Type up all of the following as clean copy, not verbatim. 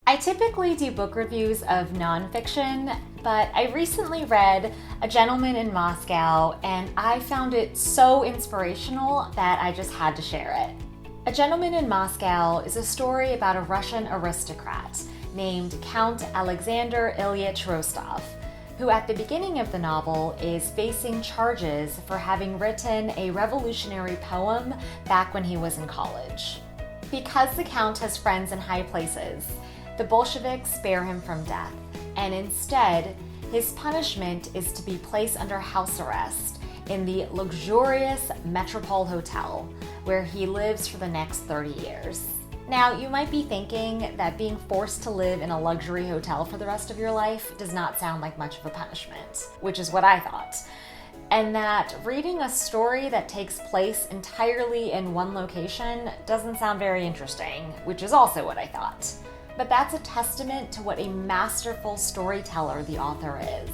I typically do book reviews of nonfiction, but I recently read A Gentleman in Moscow and I found it so inspirational that I just had to share it. A Gentleman in Moscow is a story about a Russian aristocrat named Count Alexander Ilyich Rostov, who at the beginning of the novel is facing charges for having written a revolutionary poem back when he was in college. Because the Count has friends in high places, the Bolsheviks spare him from death, and instead, his punishment is to be placed under house arrest in the luxurious Metropole Hotel, where he lives for the next 30 years. Now, you might be thinking that being forced to live in a luxury hotel for the rest of your life does not sound like much of a punishment, which is what I thought. And that reading a story that takes place entirely in one location doesn't sound very interesting, which is also what I thought. But that's a testament to what a masterful storyteller the author is.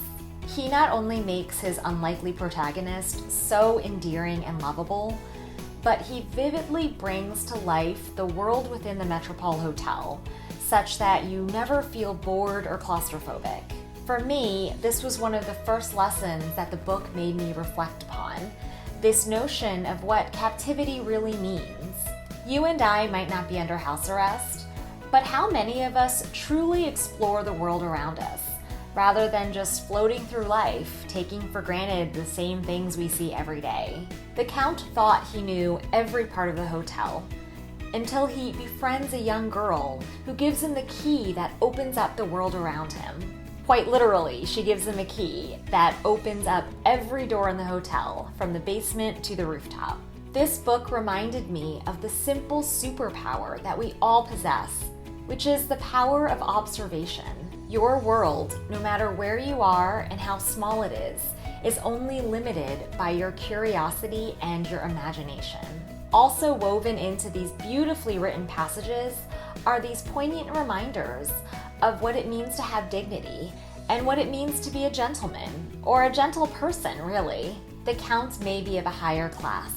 He not only makes his unlikely protagonist so endearing and lovable, but he vividly brings to life the world within the Metropole Hotel, such that you never feel bored or claustrophobic. For me, this was one of the first lessons that the book made me reflect upon, this notion of what captivity really means. You and I might not be under house arrest, but how many of us truly explore the world around us, rather than just floating through life, taking for granted the same things we see every day? The Count thought he knew every part of the hotel, until he befriends a young girl who gives him the key that opens up the world around him. Quite literally, she gives him a key that opens up every door in the hotel, from the basement to the rooftop. This book reminded me of the simple superpower that we all possess, which is the power of observation. Your world, no matter where you are and how small it is only limited by your curiosity and your imagination. Also woven into these beautifully written passages are these poignant reminders of what it means to have dignity and what it means to be a gentleman, or a gentle person, really. The Count may be of a higher class,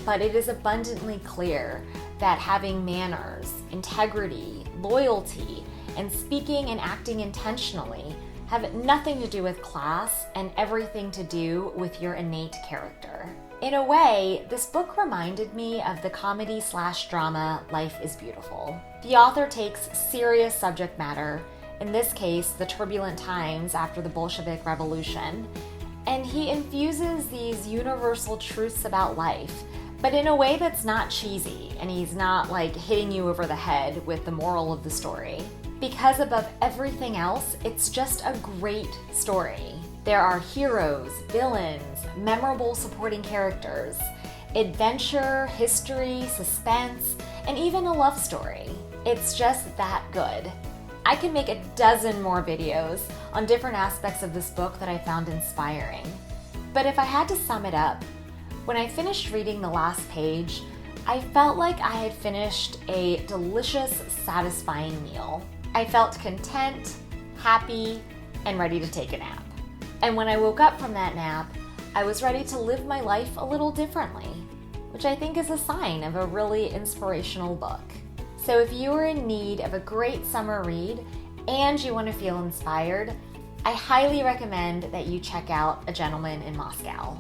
but it is abundantly clear that having manners, integrity, loyalty, and speaking and acting intentionally have nothing to do with class and everything to do with your innate character. In a way, this book reminded me of the comedy/drama Life is Beautiful. The author takes serious subject matter, in this case, the turbulent times after the Bolshevik Revolution, and he infuses these universal truths about life, but in a way that's not cheesy, and he's not like hitting you over the head with the moral of the story. Because above everything else, it's just a great story. There are heroes, villains, memorable supporting characters, adventure, history, suspense, and even a love story. It's just that good. I can make a dozen more videos on different aspects of this book that I found inspiring. But if I had to sum it up, when I finished reading the last page, I felt like I had finished a delicious, satisfying meal. I felt content, happy, and ready to take a nap. And when I woke up from that nap, I was ready to live my life a little differently, which I think is a sign of a really inspirational book. So if you are in need of a great summer read and you want to feel inspired, I highly recommend that you check out A Gentleman in Moscow.